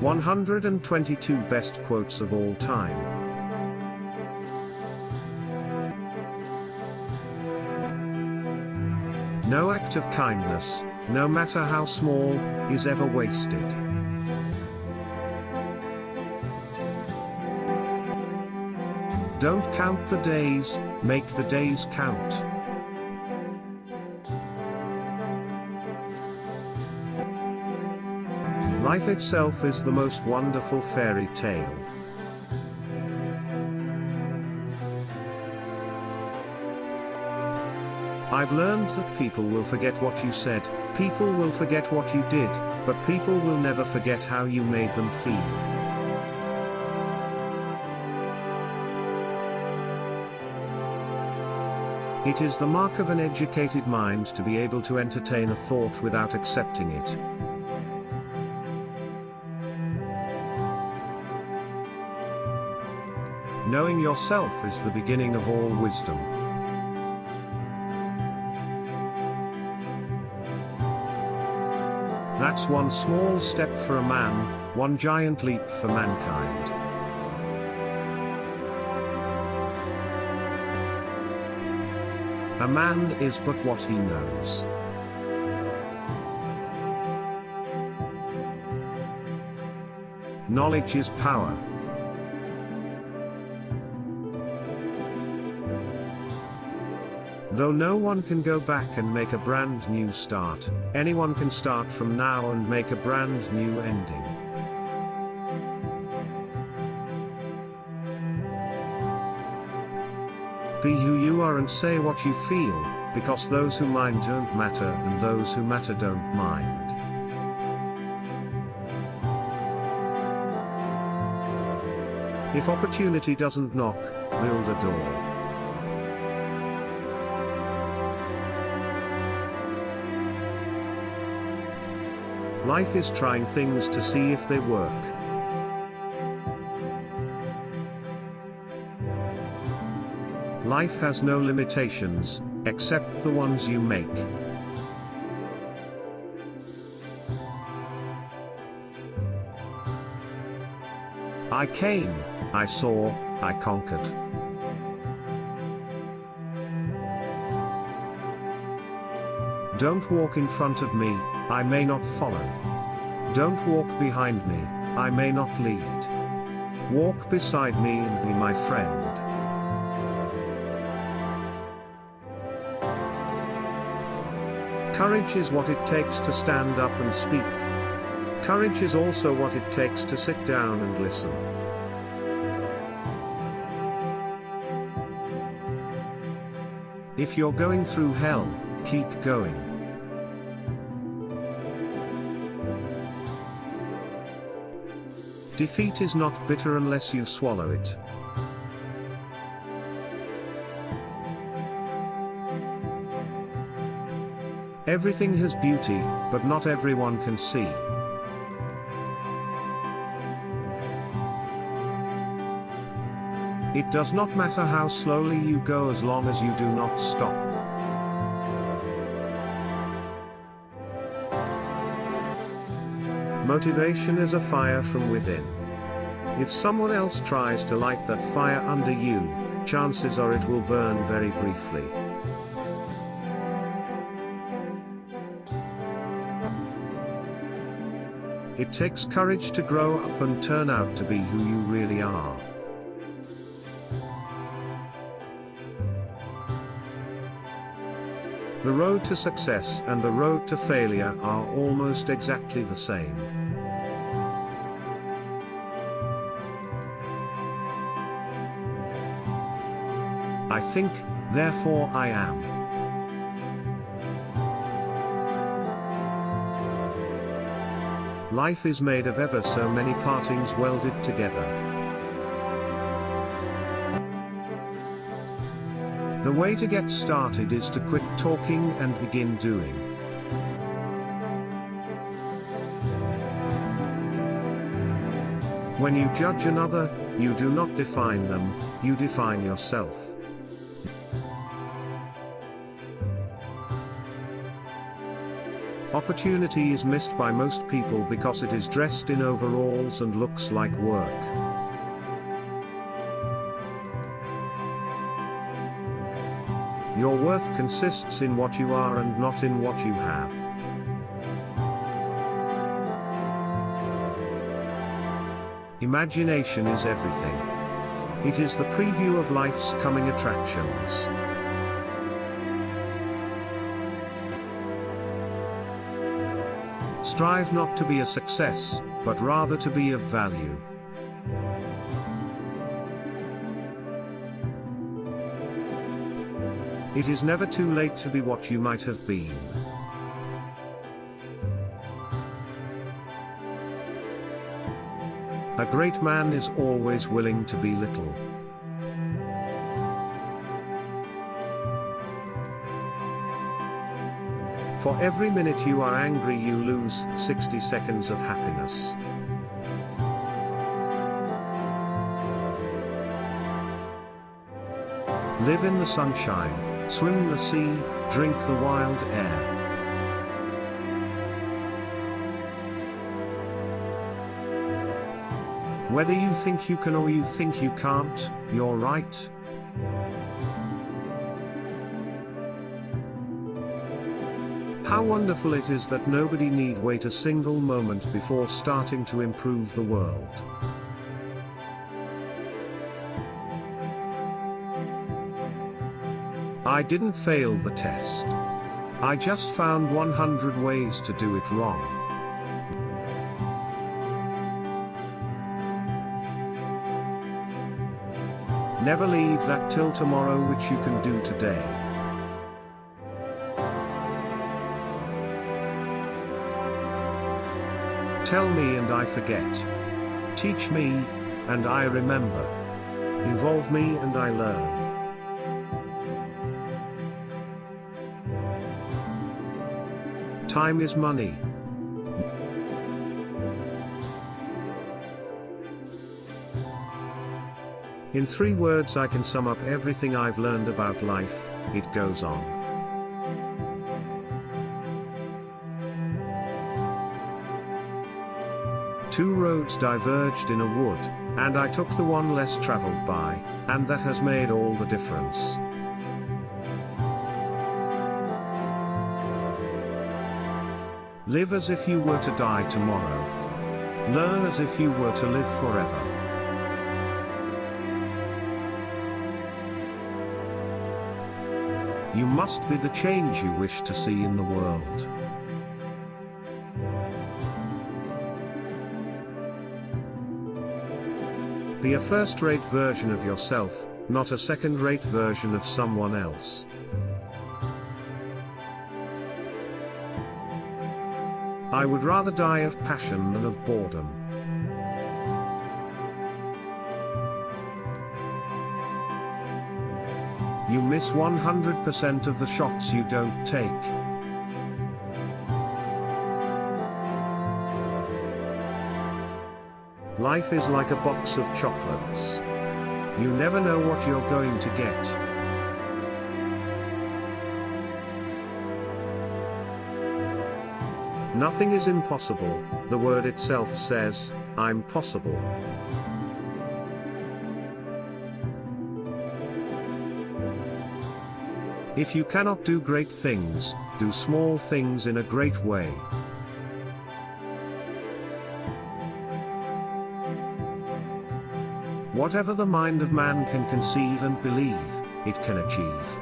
122 best quotes of all time. No act of kindness, no matter how small, is ever wasted. Don't count the days, make the days count. Life itself is the most wonderful fairy tale. I've learned that people will forget what you said, people will forget what you did, but people will never forget how you made them feel. It is the mark of an educated mind to be able to entertain a thought without accepting it. Knowing yourself is the beginning of all wisdom. That's one small step for a man, one giant leap for mankind. A man is but what he knows. Knowledge is power. Though no one can go back and make a brand new start, anyone can start from now and make a brand new ending. Be who you are and say what you feel, because those who mind don't matter and those who matter don't mind. If opportunity doesn't knock, build a door. Life is trying things to see if they work. Life has no limitations, except the ones you make. I came, I saw, I conquered. Don't walk in front of me, I may not follow. Don't walk behind me, I may not lead. Walk beside me and be my friend. Courage is what it takes to stand up and speak. Courage is also what it takes to sit down and listen. If you're going through hell, keep going. Defeat is not bitter unless you swallow it. Everything has beauty, but not everyone can see. It does not matter how slowly you go as long as you do not stop. Motivation is a fire from within. If someone else tries to light that fire under you, chances are it will burn very briefly. It takes courage to grow up and turn out to be who you really are. The road to success and the road to failure are almost exactly the same. I think, therefore I am. Life is made of ever so many partings welded together. The way to get started is to quit talking and begin doing. When you judge another, you do not define them, you define yourself. Opportunity is missed by most people because it is dressed in overalls and looks like work. Your worth consists in what you are and not in what you have. Imagination is everything. It is the preview of life's coming attractions. Strive not to be a success, but rather to be of value. It is never too late to be what you might have been. A great man is always willing to be little. For every minute you are angry, you lose 60 seconds of happiness. Live in the sunshine, swim the sea, drink the wild air. Whether you think you can or you think you can't, you're right. How wonderful it is that nobody need wait a single moment before starting to improve the world. I didn't fail the test. I just found 100 ways to do it wrong. Never leave that till tomorrow which you can do today. Tell me and I forget. Teach me, and I remember. Involve me and I learn. Time is money. In 3 words I can sum up everything I've learned about life. It goes on. Two roads diverged in a wood, and I took the one less traveled by, and that has made all the difference. Live as if you were to die tomorrow. Learn as if you were to live forever. You must be the change you wish to see in the world. Be a first-rate version of yourself, not a second-rate version of someone else. I would rather die of passion than of boredom. You miss 100% of the shots you don't take. Life is like a box of chocolates. You never know what you're going to get. Nothing is impossible, the word itself says, I'm possible. If you cannot do great things, do small things in a great way. Whatever the mind of man can conceive and believe, it can achieve.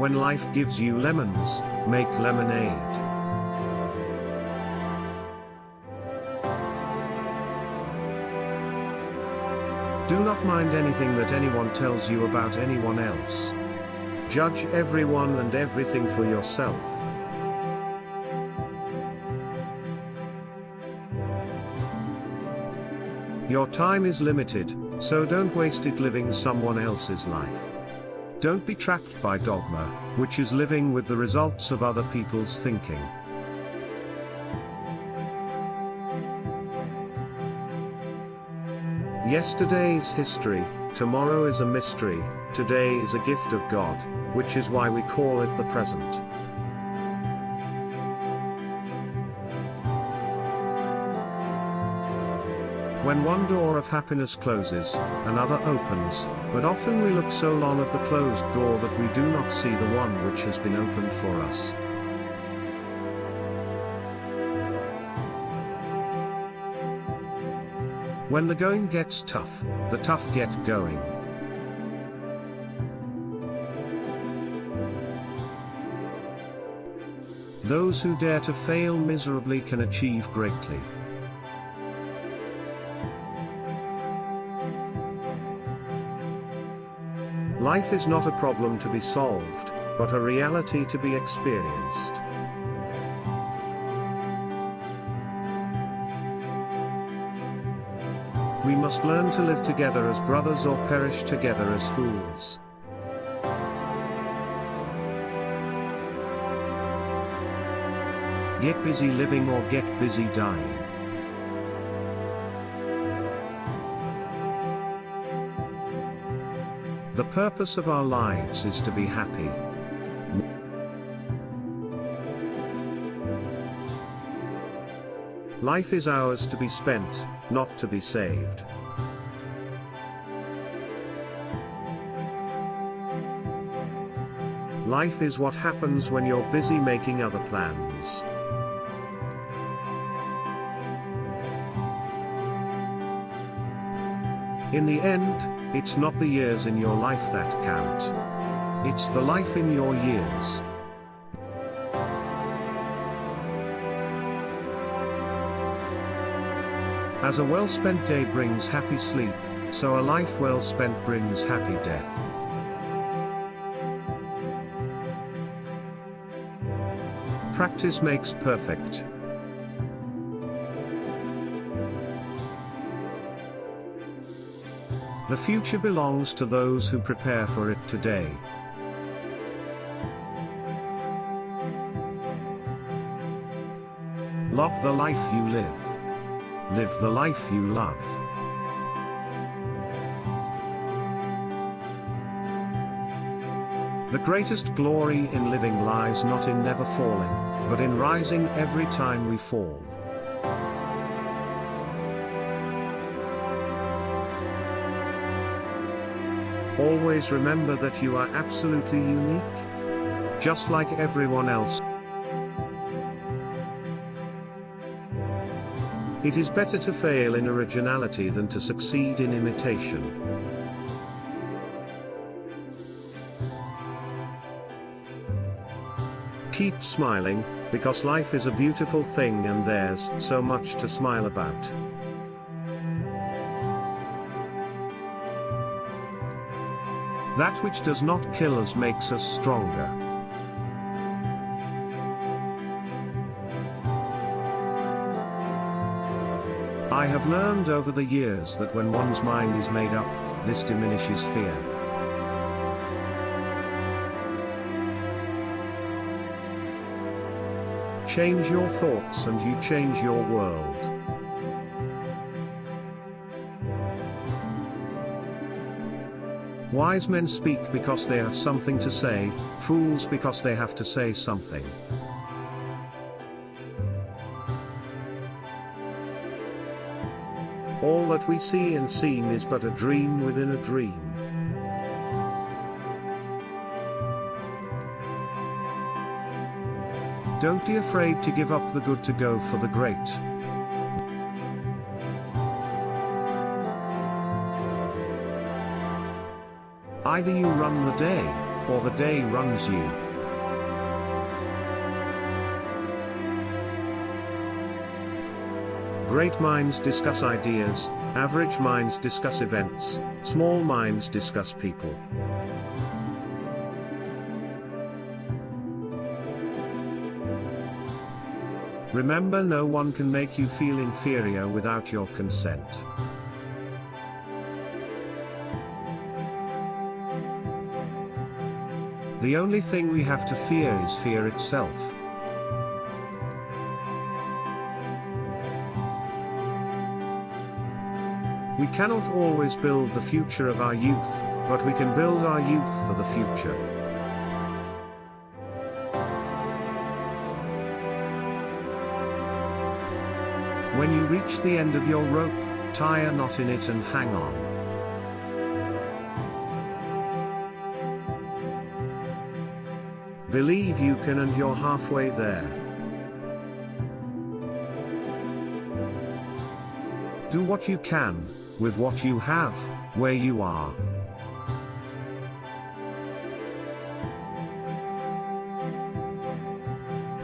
When life gives you lemons, make lemonade. Do not mind anything that anyone tells you about anyone else. Judge everyone and everything for yourself. Your time is limited, so don't waste it living someone else's life. Don't be trapped by dogma, which is living with the results of other people's thinking. Yesterday's history, Tomorrow is a mystery, today is a gift of God, which is why we call it the present. When one door of happiness closes, another opens, but often we look so long at the closed door that we do not see the one which has been opened for us. When the going gets tough, the tough get going. Those who dare to fail miserably can achieve greatly. Life is not a problem to be solved, but a reality to be experienced. We must learn to live together as brothers or perish together as fools. Get busy living or get busy dying. The purpose of our lives is to be happy. Life is ours to be spent, not to be saved. Life is what happens when you're busy making other plans. In the end, it's not the years in your life that count. It's the life in your years. As a well-spent day brings happy sleep, so a life well spent brings happy death. Practice makes perfect. The future belongs to those who prepare for it today. Love the life you live. Live the life you love. The greatest glory in living lies not in never falling, but in rising every time we fall. Always remember that you are absolutely unique, just like everyone else. It is better to fail in originality than to succeed in imitation. Keep smiling, because life is a beautiful thing and there's so much to smile about. That which does not kill us makes us stronger. I have learned over the years that when one's mind is made up, this diminishes fear. Change your thoughts and you change your world. Wise men speak because they have something to say, fools because they have to say something. All that we see and seem is but a dream within a dream. Don't be afraid to give up the good to go for the great. Either you run the day, or the day runs you. Great minds discuss ideas, average minds discuss events, small minds discuss people. Remember, no one can make you feel inferior without your consent. The only thing we have to fear is fear itself. We cannot always build the future of our youth, but we can build our youth for the future. When you reach the end of your rope, tie a knot in it and hang on. Believe you can, and you're halfway there. Do what you can, with what you have, where you are.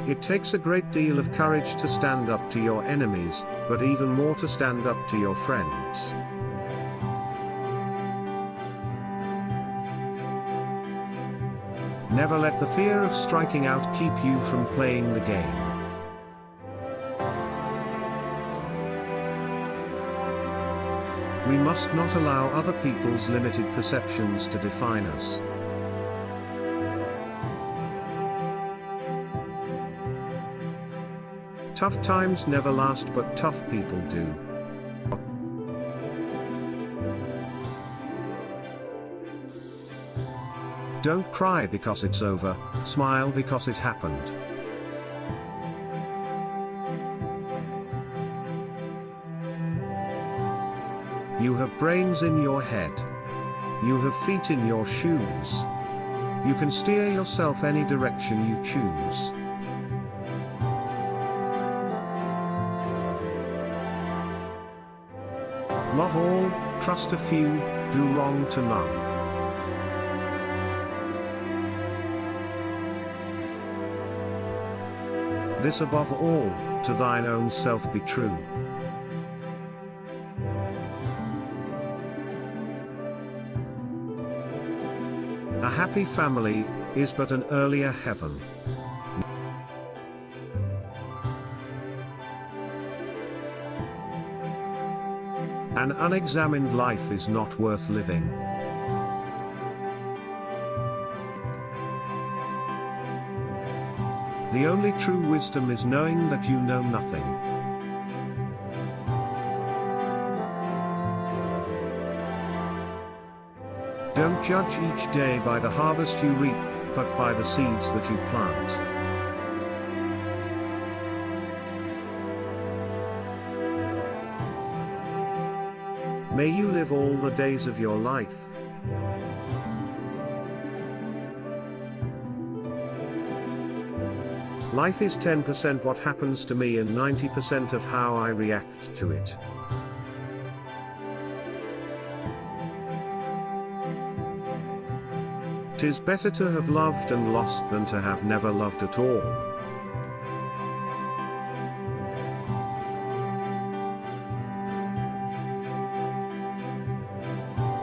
It takes a great deal of courage to stand up to your enemies, but even more to stand up to your friends. Never let the fear of striking out keep you from playing the game. We must not allow other people's limited perceptions to define us. Tough times never last, but tough people do. Don't cry because it's over, smile because it happened. You have brains in your head. You have feet in your shoes. You can steer yourself any direction you choose. Love all, trust a few, do wrong to none. This above all, to thine own self be true. A happy family is but an earlier heaven. An unexamined life is not worth living. The only true wisdom is knowing that you know nothing. Don't judge each day by the harvest you reap, but by the seeds that you plant. May you live all the days of your life. Life is 10% what happens to me and 90% of how I react to it. "'Tis better to have loved and lost than to have never loved at all."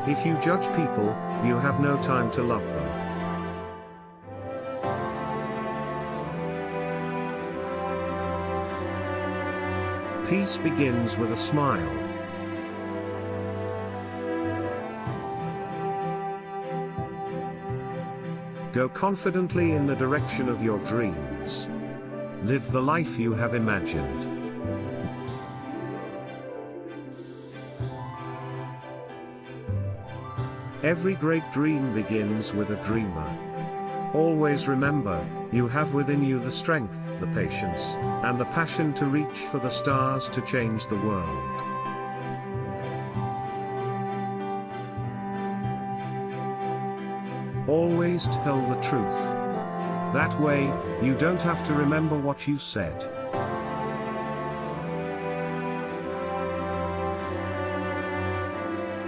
If you judge people, you have no time to love them. Peace begins with a smile. Go confidently in the direction of your dreams. Live the life you have imagined. Every great dream begins with a dreamer. Always remember, you have within you the strength, the patience, and the passion to reach for the stars to change the world. Always tell the truth. That way, you don't have to remember what you said.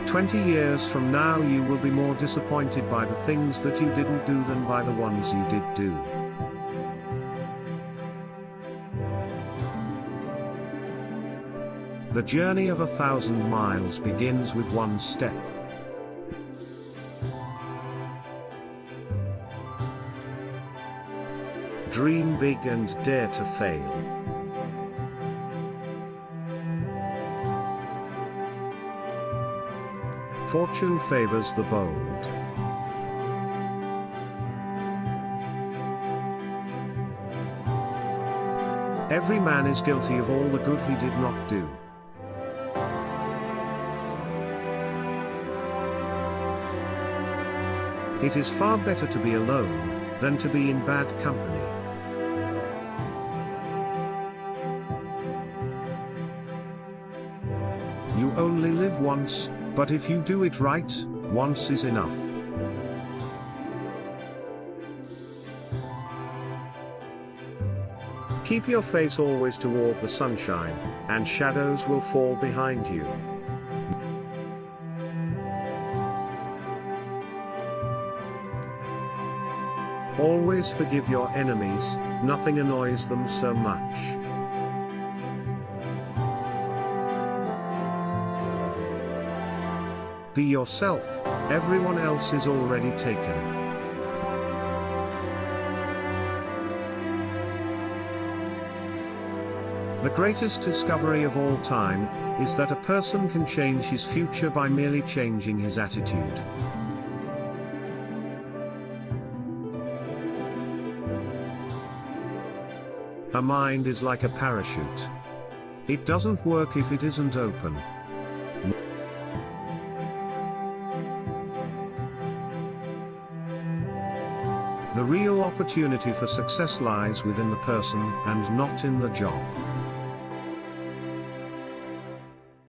"20 years from now you will be more disappointed by the things that you didn't do than by the ones you did do." The journey of 1,000 miles begins with one step. Dream big and dare to fail. Fortune favors the bold. Every man is guilty of all the good he did not do. It is far better to be alone than to be in bad company. You only live once, but if you do it right, once is enough. Keep your face always toward the sunshine, and shadows will fall behind you. Always forgive your enemies, nothing annoys them so much. Be yourself, everyone else is already taken. The greatest discovery of all time is that a person can change his future by merely changing his attitude. A mind is like a parachute. It doesn't work if it isn't open. The real opportunity for success lies within the person and not in the job.